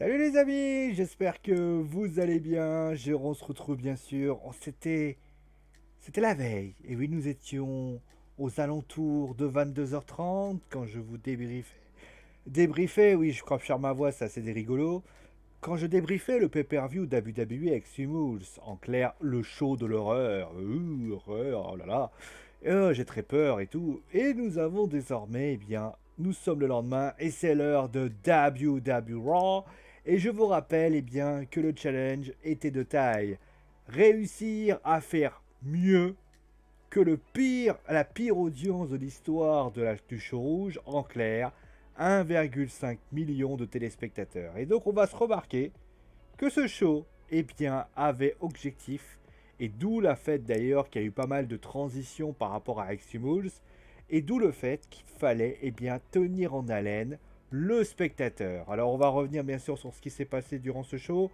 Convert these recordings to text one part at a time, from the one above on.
Salut les amis, j'espère que vous allez bien. On se retrouve bien sûr. C'était la veille. Et oui, nous étions aux alentours de 22h30 quand je vous débriefais. Débriefais, oui, je crois faire ma voix, c'est assez rigolo. Quand je débriefais le pay-per-view WWE avec Sumulls, en clair, le show de l'horreur. Horreur, oh là là. J'ai très peur et tout. Et nous avons désormais, eh bien, nous sommes le lendemain et c'est l'heure de WW Raw. Et je vous rappelle, eh bien, que le challenge était de taille. Réussir à faire mieux que la pire audience de l'histoire du show rouge, en clair, 1,5 million de téléspectateurs. Et donc on va se remarquer que ce show, eh bien, avait objectif, et d'où la fait d'ailleurs qu'il y a eu pas mal de transitions par rapport à Extreme, et d'où le fait qu'il fallait, eh bien, tenir en haleine le spectateur. Alors on va revenir bien sûr sur ce qui s'est passé durant ce show.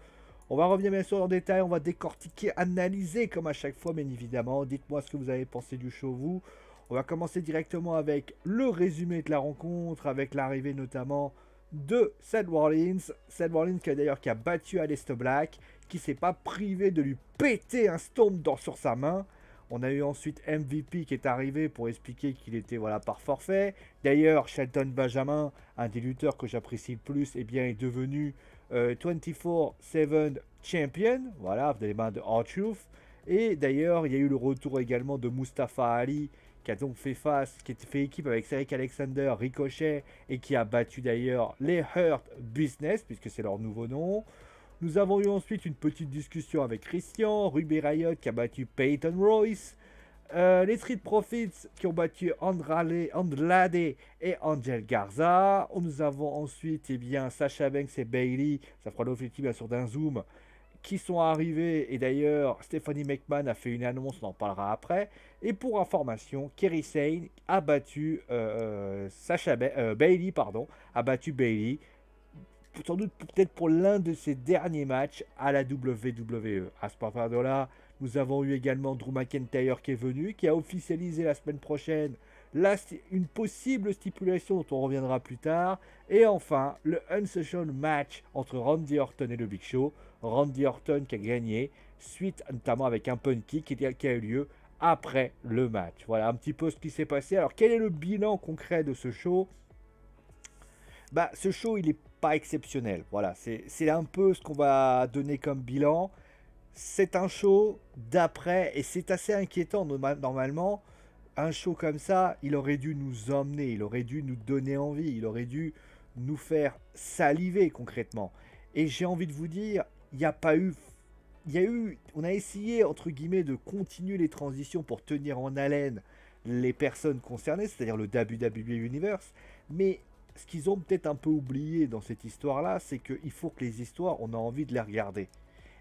On va revenir bien sûr en détail, on va décortiquer, analyser comme à chaque fois, bien évidemment. Dites-moi ce que vous avez pensé du show, vous. On va commencer directement avec le résumé de la rencontre, avec l'arrivée notamment de Seth Rollins. Seth Rollins qui a battu Aleister Black, qui s'est pas privé de lui péter un stomp sur sa main. On a eu ensuite MVP qui est arrivé pour expliquer qu'il était voilà par forfait. D'ailleurs, Shelton Benjamin, un des lutteurs que j'apprécie le plus, eh bien, est devenu 24/7 champion, voilà, dans les mains de R-Truth. Et d'ailleurs, il y a eu le retour également de Mustafa Ali, qui a donc qui a fait équipe avec Cedric Alexander, Ricochet, et qui a battu d'ailleurs les Hurt Business, puisque c'est leur nouveau nom. Nous avons eu ensuite une petite discussion avec Christian, Ruby Riot qui a battu Peyton Royce, les Street Profits qui ont battu Andrade et Angel Garza. Nous avons ensuite Sasha Banks et Bailey, ça fera l'objet bien sûr d'un zoom, qui sont arrivés. Et d'ailleurs, Stephanie McMahon a fait une annonce, on en parlera après. Et pour information, Kerry Sane a battu Bailey, a battu Bailey sans doute peut-être pour l'un de ses derniers matchs à la WWE. À ce moment-là, nous avons eu également Drew McIntyre qui est venu, qui a officialisé la semaine prochaine une possible stipulation dont on reviendra plus tard. Et enfin, le Unsanctioned match entre Randy Orton et le Big Show. Randy Orton qui a gagné, suite notamment avec un punt kick qui a eu lieu après le match. Voilà un petit peu ce qui s'est passé. Alors quel est le bilan concret de ce show? Bah, ce show, il est pas exceptionnel. Voilà, c'est un peu ce qu'on va donner comme bilan. C'est un show d'après, et c'est assez inquiétant normalement. Un show comme ça, il aurait dû nous emmener, il aurait dû nous donner envie, il aurait dû nous faire saliver concrètement. Et j'ai envie de vous dire, il n'y a pas eu. On a essayé, entre guillemets, de continuer les transitions pour tenir en haleine les personnes concernées, c'est-à-dire le WWE Universe, mais ce qu'ils ont peut-être un peu oublié dans cette histoire-là, c'est qu'il faut que les histoires, on a envie de les regarder.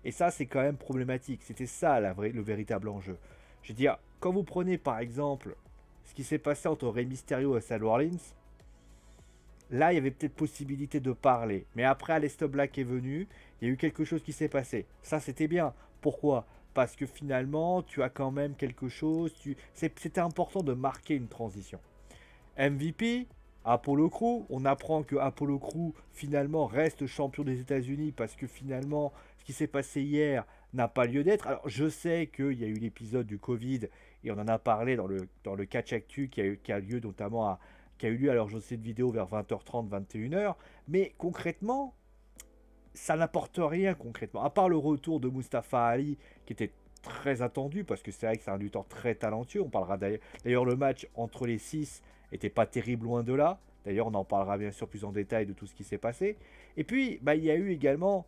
Et ça, c'est quand même problématique. C'était ça le véritable enjeu. Je veux dire, quand vous prenez par exemple ce qui s'est passé entre Rey Mysterio et Seth Rollins, là, il y avait peut-être possibilité de parler. Mais après, Aleister Black est venu, il y a eu quelque chose qui s'est passé. Ça, c'était bien. Pourquoi? Parce que finalement, tu as quand même quelque chose. C'était important de marquer une transition. MVP, Apollo Crew. On apprend que Apollo Crew finalement reste champion des États-Unis parce que finalement ce qui s'est passé hier n'a pas lieu d'être. Alors je sais qu'il y a eu l'épisode du Covid et on en a parlé dans le catch actu qui a lieu notamment qui a eu lieu alors je sais de vidéo vers 20h30, 21h. Mais concrètement, ça n'apporte rien concrètement. À part le retour de Mustafa Ali qui était très attendu parce que c'est vrai que c'est un lutteur très talentueux. On parlera d'ailleurs le match entre les 6 était pas terrible loin de là. D'ailleurs, on en parlera bien sûr plus en détail de tout ce qui s'est passé. Et puis, bah, il y a eu également,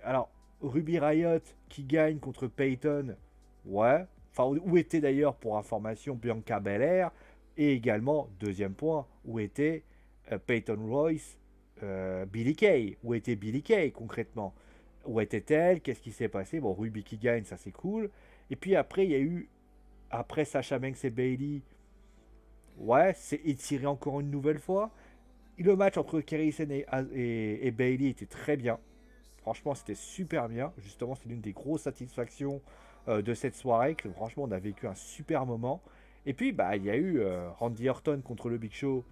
alors Ruby Riot qui gagne contre Peyton. Ouais. Enfin, où était d'ailleurs pour information Bianca Belair. Et également, deuxième point, où était Peyton Royce, Billy Kay. Où était Billy Kay concrètement? Où était-elle? Qu'est-ce qui s'est passé? Bon, Ruby qui gagne, ça c'est cool. Et puis après, il y a eu, après Sasha Banks et Bailey, ouais, c'est étiré encore une nouvelle fois. Et le match entre Kerry Sen et Bailey était très bien. Franchement, c'était super bien. Justement, c'est l'une des grosses satisfactions de cette soirée. Que, franchement, on a vécu un super moment. Et puis, bah, il y a eu Randy Orton contre le Big Show.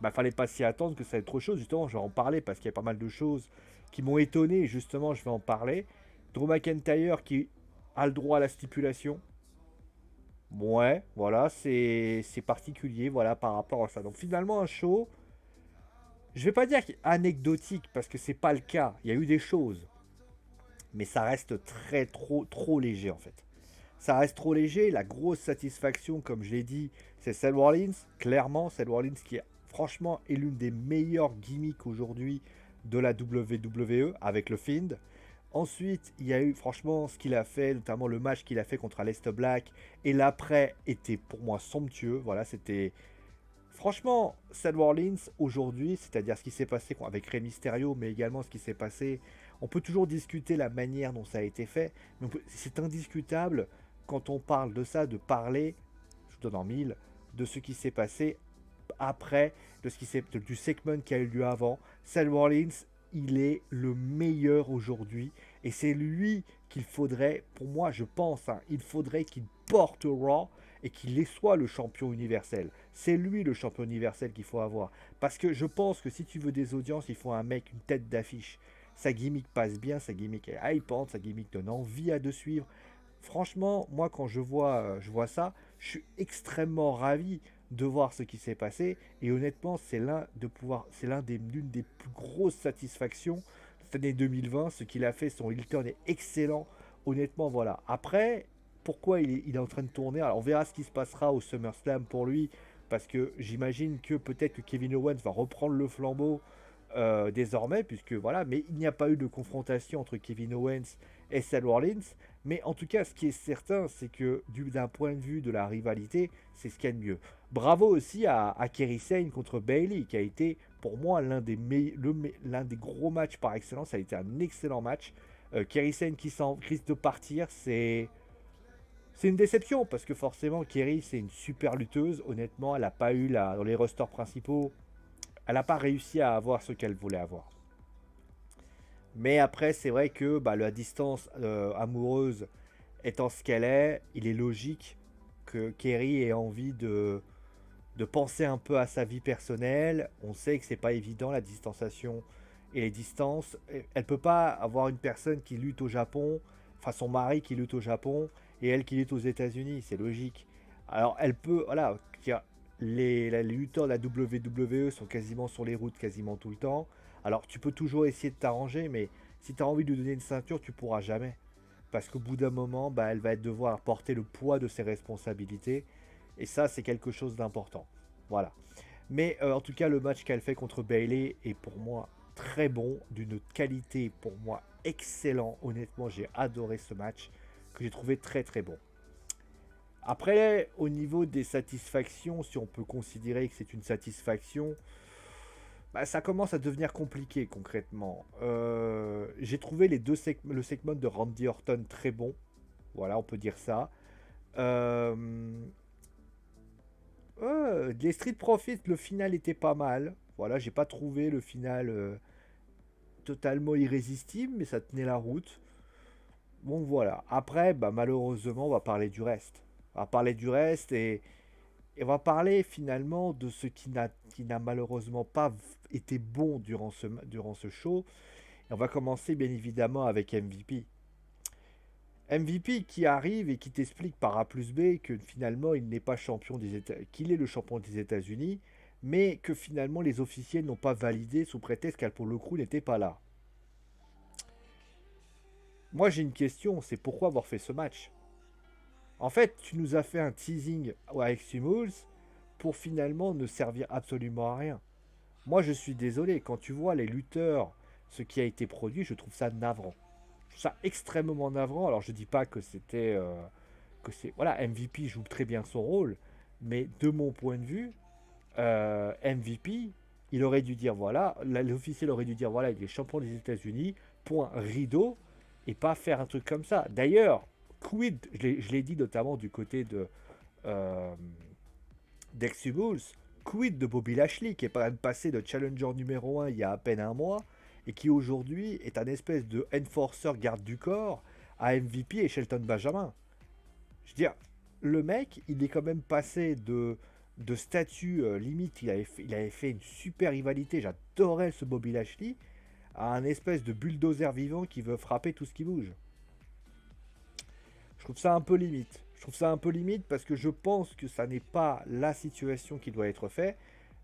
Bah, fallait pas s'y attendre que ça ait trop de choses. Justement, je vais en parler parce qu'il y a pas mal de choses qui m'ont étonné. Et justement, je vais en parler. Drew McIntyre qui a le droit à la stipulation. Ouais, voilà, c'est particulier, voilà, par rapport à ça. Donc finalement, un show, je vais pas dire anecdotique parce que c'est pas le cas. Il y a eu des choses, mais ça reste très trop léger en fait. Ça reste trop léger. La grosse satisfaction, comme je l'ai dit, c'est Seth Rollins. Clairement, Seth Rollins qui, franchement, est l'une des meilleures gimmicks aujourd'hui de la WWE avec le Fiend. Ensuite, il y a eu franchement ce qu'il a fait, notamment le match qu'il a fait contre Aleister Black. Et l'après était pour moi somptueux. Voilà, c'était. Franchement, Seth Rollins aujourd'hui, c'est-à-dire ce qui s'est passé avec Rey Mysterio, mais également ce qui s'est passé, on peut toujours discuter la manière dont ça a été fait, mais c'est indiscutable quand on parle de ça, de parler, je vous donne en mille, de ce qui s'est passé après, du segment qui a eu lieu avant. Seth Rollins, il est le meilleur aujourd'hui, et c'est lui qu'il faudrait, pour moi, je pense, hein, il faudrait qu'il porte Raw et qu'il soit le champion universel. C'est lui le champion universel qu'il faut avoir. Parce que je pense que si tu veux des audiences, il faut un mec, une tête d'affiche. Sa gimmick passe bien, sa gimmick est hypante, sa gimmick donne envie à de suivre. Franchement, moi quand je vois ça, je suis extrêmement ravi de voir ce qui s'est passé. Et honnêtement, l'une des plus grosses satisfactions de cette année 2020. Ce qu'il a fait, son heel turn est excellent. Honnêtement, voilà. Après, pourquoi il est en train de tourner. Alors on verra ce qui se passera au SummerSlam pour lui, parce que j'imagine que peut-être que Kevin Owens va reprendre le flambeau désormais, puisque voilà, mais il n'y a pas eu de confrontation entre Kevin Owens et Seth Rollins. Mais en tout cas, ce qui est certain, c'est que d'un point de vue de la rivalité, c'est ce qu'il y a de mieux. Bravo aussi à Kairi Sane contre Bayley, qui a été pour moi l'un des gros matchs par excellence. Ça a été un excellent match. Kairi Sane qui risque de partir, c'est une déception parce que forcément Kerry c'est une super lutteuse. Honnêtement, elle n'a pas eu dans les rosters principaux, elle n'a pas réussi à avoir ce qu'elle voulait avoir. Mais après, c'est vrai que la distance amoureuse étant ce qu'elle est, il est logique que Kerry ait envie de penser un peu à sa vie personnelle. On sait que c'est pas évident la distanciation et les distances. Elle peut pas avoir une personne qui lutte au Japon, enfin son mari qui lutte au Japon et elle qui lutte aux États-Unis, c'est logique. Alors elle peut, voilà, les lutteurs de la WWE sont quasiment sur les routes quasiment tout le temps. Alors tu peux toujours essayer de t'arranger, mais si tu as envie de lui donner une ceinture, tu pourras jamais. Parce qu'au bout d'un moment, elle va devoir porter le poids de ses responsabilités. Et ça, c'est quelque chose d'important. Voilà. Mais en tout cas, le match qu'elle fait contre Bayley est pour moi très bon, d'une qualité pour moi excellent. Honnêtement, j'ai adoré ce match, que j'ai trouvé très très bon. Après, au niveau des satisfactions, si on peut considérer que c'est une satisfaction, ça commence à devenir compliqué concrètement. J'ai trouvé le segment de Randy Orton très bon. Voilà, on peut dire ça. Euh, les Street Profits, le final était pas mal. Voilà, j'ai pas trouvé le final totalement irrésistible, mais ça tenait la route. Bon, voilà. Après, malheureusement, on va parler du reste. On va parler du reste et on va parler finalement de ce qui n'a malheureusement pas été bon durant ce show. Et on va commencer bien évidemment avec MVP. MVP qui arrive et qui t'explique par A plus B que finalement il n'est pas champion des États, qu'il est le champion des États-Unis, mais que finalement les officiels n'ont pas validé sous prétexte qu'Al Polo Crew n'était pas là. Moi j'ai une question, c'est pourquoi avoir fait ce match? En fait, tu nous as fait un teasing avec Sumulls pour finalement ne servir absolument à rien. Moi je suis désolé, quand tu vois les lutteurs, ce qui a été produit, je trouve ça navrant. Je trouve ça extrêmement navrant. Alors je dis pas que c'était que c'est voilà, MVP joue très bien son rôle, mais de mon point de vue, MVP, il aurait dû dire voilà, l'officiel aurait dû dire voilà, il est champion des États-Unis, point rideau, et pas faire un truc comme ça. D'ailleurs, quid, je l'ai dit notamment du côté de euh, Dex Bulls, quid de Bobby Lashley qui est quand même passé de challenger numéro 1 il y a à peine un mois et qui aujourd'hui est un espèce de enforcer garde du corps à MVP et Shelton Benjamin. Je veux dire, le mec, il est quand même passé de statut limite. Il avait fait une super rivalité. J'adorais ce Bobby Lashley. À un espèce de bulldozer vivant qui veut frapper tout ce qui bouge. Je trouve ça un peu limite. Je trouve ça un peu limite parce que je pense que ça n'est pas la situation qui doit être faite.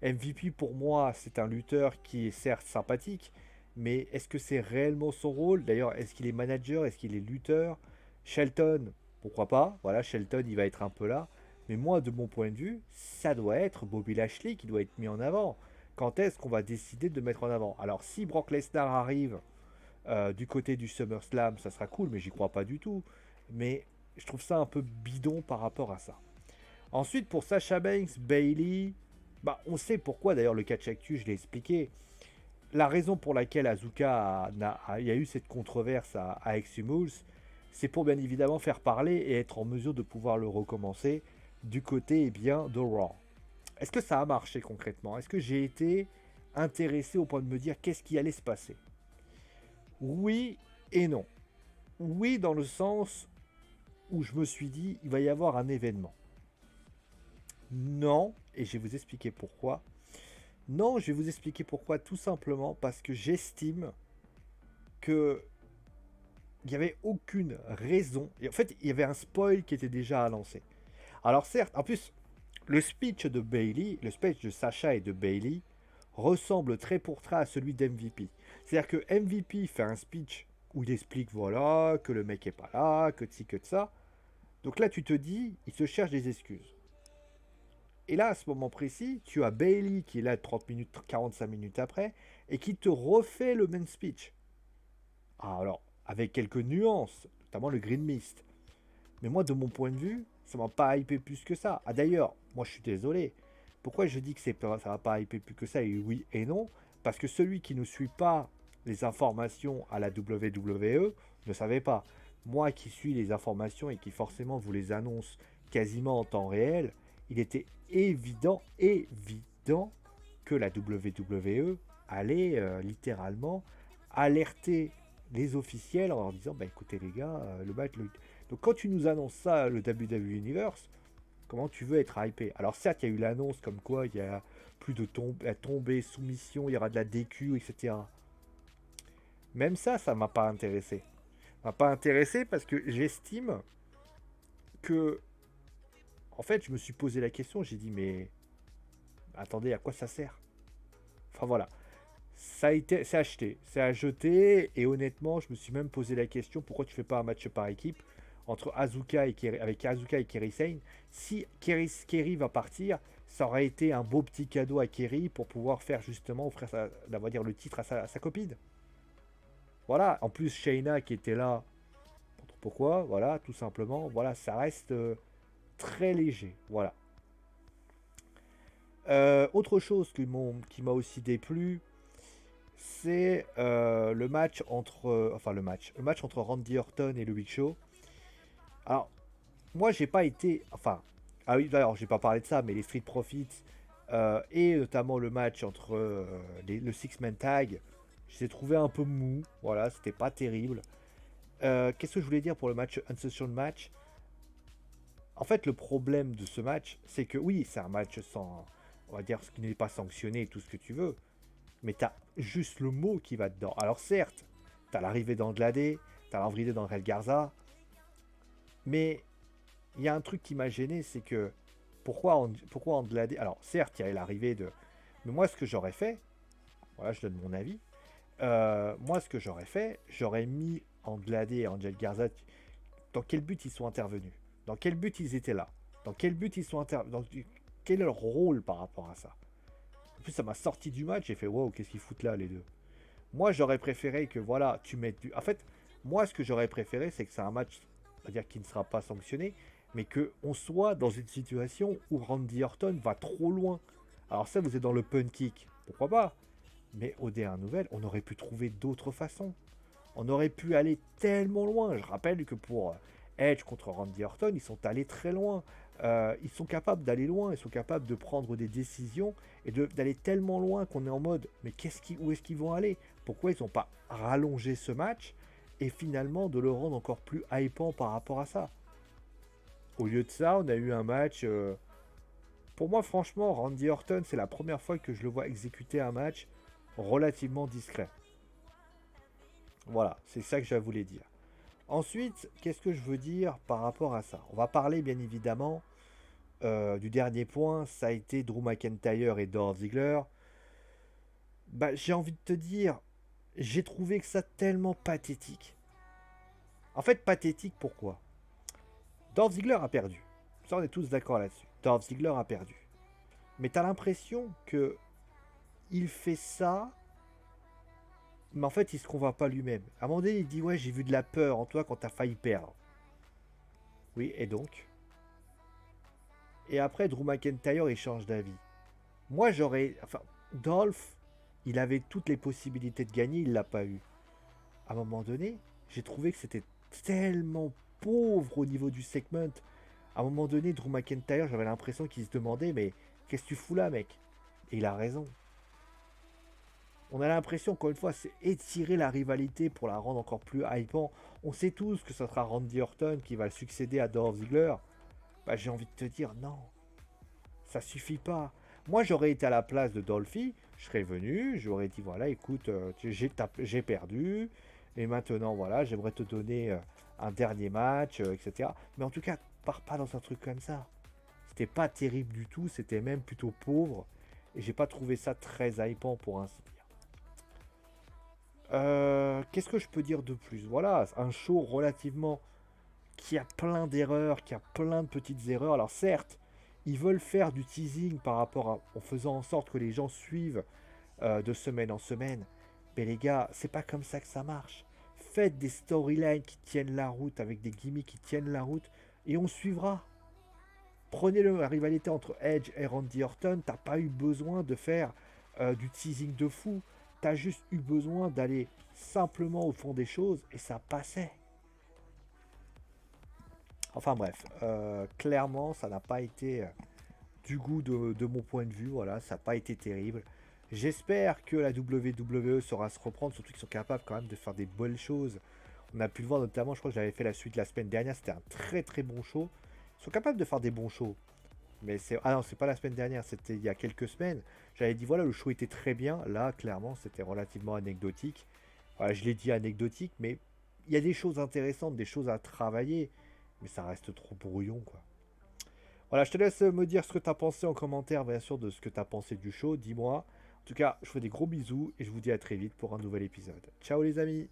MVP pour moi, c'est un lutteur qui est certes sympathique, mais est-ce que c'est réellement son rôle? D'ailleurs, est-ce qu'il est manager? Est-ce qu'il est lutteur? Shelton, pourquoi pas? Voilà, Shelton, il va être un peu là. Mais moi, de mon point de vue, ça doit être Bobby Lashley qui doit être mis en avant. Quand est-ce qu'on va décider de mettre en avant? Alors, si Brock Lesnar arrive du côté du SummerSlam, ça sera cool, mais j'y crois pas du tout. Mais je trouve ça un peu bidon par rapport à ça. Ensuite, pour Sasha Banks, Bayley, bah, on sait pourquoi, d'ailleurs, le catch actu, je l'ai expliqué. La raison pour laquelle Asuka il y a eu cette controverse à Extreme, c'est pour bien évidemment faire parler et être en mesure de pouvoir le recommencer du côté bien de Raw. Est-ce que ça a marché concrètement? Est-ce que j'ai été intéressé au point de me dire qu'est-ce qui allait se passer? Oui et non. Oui, dans le sens où je me suis dit il va y avoir un événement. Non, et je vais vous expliquer pourquoi. Non, je vais vous expliquer pourquoi, tout simplement parce que j'estime que il n'y avait aucune raison. Et en fait, il y avait un spoil qui était déjà annoncé. Alors certes, en plus, le speech de Bayley, le speech de Sasha et de Bayley ressemble très pour trait à celui d'MVP. C'est-à-dire que MVP fait un speech où il explique voilà, que le mec est pas là, que de ci, que de ça. Donc là, tu te dis, il se cherche des excuses. Et là, à ce moment précis, tu as Bayley qui est là 30 minutes, 45 minutes après, et qui te refait le même speech. Ah, alors, avec quelques nuances, notamment le Green Mist. Mais moi, de mon point de vue, ça m'a pas hypé plus que ça. Ah d'ailleurs, moi je suis désolé. Pourquoi je dis que ça va pas hyper plus que ça, et oui et non? Parce que celui qui ne suit pas les informations à la WWE ne savait pas. Moi qui suis les informations et qui forcément vous les annonce quasiment en temps réel, il était évident que la WWE allait littéralement alerter les officiels en leur disant bah écoutez les gars, le match. Donc quand tu nous annonces ça, le WWE Universe, comment tu veux être hypé? Alors certes, il y a eu l'annonce comme quoi il y a plus de tombée, soumission, il y aura de la DQ, etc. Même ça m'a pas intéressé. Ça m'a pas intéressé parce que j'estime que, en fait, je me suis posé la question, j'ai dit mais attendez, à quoi ça sert? Enfin voilà, ça a été, c'est acheté, c'est à jeter, et honnêtement, je me suis même posé la question pourquoi tu fais pas un match par équipe entre Asuka et Kerry, avec Asuka et Kerry Sane. Si Kerry va partir, ça aurait été un beau petit cadeau à Kerry pour pouvoir faire justement offrir on va dire, le titre à sa copine. Voilà, en plus Shayna qui était là, pourquoi, voilà, tout simplement, voilà, ça reste très léger, voilà. Autre chose qui m'a aussi déplu, c'est le match entre, le match entre Randy Orton et le Big Show. Alors, moi, j'ai pas été, enfin, ah oui, d'ailleurs, j'ai pas parlé de ça, mais les Street Profits et notamment le match entre le Six Man Tag, je les ai trouvés un peu mou. Voilà, c'était pas terrible. Qu'est-ce que je voulais dire pour le match Uncensored Match? En fait, le problème de ce match, c'est que oui, c'est un match sans, on va dire, ce qui n'est pas sanctionné, tout ce que tu veux, mais t'as juste le mot qui va dedans. Alors certes, t'as l'arrivée d'Anglade, t'as l'arrivée d'André Garza, mais il y a un truc qui m'a gêné, c'est que pourquoi Anglade. Alors certes, il y a l'arrivée de. Mais moi, ce que j'aurais fait, voilà, je donne mon avis. Moi, ce que j'aurais fait, j'aurais mis Anglade et Angel Garza. Dans quel but ils sont intervenus? Dans quel but ils étaient là? Dans quel but ils sont intervenus? Quel est leur rôle par rapport à ça? En plus, ça m'a sorti du match. J'ai fait wow, qu'est-ce qu'ils foutent là, les deux? Moi, j'aurais préféré que voilà, tu mettes du. En fait, moi, ce que j'aurais préféré, c'est que c'est un match, c'est-à-dire qui ne sera pas sanctionné, mais que on soit dans une situation où Randy Orton va trop loin. Alors ça, vous êtes dans le punt kick, pourquoi pas? Mais aux dernières nouvelles, on aurait pu trouver d'autres façons. On aurait pu aller tellement loin. Je rappelle que pour Edge contre Randy Orton, ils sont allés très loin. Ils sont capables d'aller loin, ils sont capables de prendre des décisions et d'aller tellement loin qu'on est en mode mais où est-ce qu'ils vont aller? Pourquoi ils n'ont pas rallongé ce match et finalement de le rendre encore plus hypant par rapport à ça? Au lieu de ça, on a eu un match Pour moi, franchement, Randy Orton, c'est la première fois que je le vois exécuter un match relativement discret. Voilà, c'est ça que je voulais dire. Ensuite, qu'est-ce que je veux dire par rapport à ça? On va parler bien évidemment du dernier point, ça a été Drew McIntyre et Dolph Ziggler. Bah, j'ai envie de te dire, j'ai trouvé que ça tellement pathétique. En fait, pathétique pourquoi? Dolph Ziggler a perdu. Ça, on est tous d'accord là-dessus. Dolph Ziggler a perdu. Mais t'as l'impression que il fait ça, mais en fait, il se convainc pas lui-même. À un moment donné, il dit ouais, j'ai vu de la peur en toi quand t'as failli perdre. Oui, et donc? Et après, Drew McIntyre, il change d'avis. Moi, j'aurais. Enfin, Dolph, il avait toutes les possibilités de gagner, il l'a pas eu. À un moment donné, j'ai trouvé que c'était tellement pauvre au niveau du segment. À un moment donné, Drew McIntyre, j'avais l'impression qu'il se demandait, mais qu'est-ce que tu fous là, mec? Et il a raison. On a l'impression, encore une fois, c'est étirer la rivalité pour la rendre encore plus hypant. On sait tous que ce sera Randy Orton qui va succéder à Dolph Ziggler. Bah, j'ai envie de te dire, non, ça suffit pas. Moi, j'aurais été à la place de Dolphy, je serais venu, j'aurais dit, voilà, écoute, j'ai perdu, et maintenant, voilà, j'aimerais te donner un dernier match, etc. Mais en tout cas, pars pas dans un truc comme ça. C'était pas terrible du tout, c'était même plutôt pauvre, et j'ai pas trouvé ça très hypant pour ainsi dire. Qu'est-ce que je peux dire de plus? Voilà, un show relativement qui a plein d'erreurs, qui a plein de petites erreurs. Alors certes, ils veulent faire du teasing par rapport à, en faisant en sorte que les gens suivent de semaine en semaine. Mais les gars, c'est pas comme ça que ça marche. Faites des storylines qui tiennent la route, avec des gimmicks qui tiennent la route, et on suivra. Prenez la rivalité entre Edge et Randy Orton, t'as pas eu besoin de faire du teasing de fou. T'as juste eu besoin d'aller simplement au fond des choses et ça passait. Enfin bref, clairement, ça n'a pas été du goût de mon point de vue. Voilà, ça n'a pas été terrible. J'espère que la WWE saura se reprendre, surtout qu'ils sont capables quand même de faire des bonnes choses. On a pu le voir notamment, je crois que j'avais fait la suite la semaine dernière, c'était un très très bon show. Ils sont capables de faire des bons shows. Mais c'est. Ah non, c'est pas la semaine dernière, c'était il y a quelques semaines. J'avais dit voilà, le show était très bien. Là, clairement, c'était relativement anecdotique. Voilà, je l'ai dit anecdotique, mais il y a des choses intéressantes, des choses à travailler. Mais ça reste trop brouillon, quoi. Voilà, je te laisse me dire ce que tu as pensé en commentaire, bien sûr, de ce que tu as pensé du show. Dis-moi. En tout cas, je vous fais des gros bisous et je vous dis à très vite pour un nouvel épisode. Ciao les amis!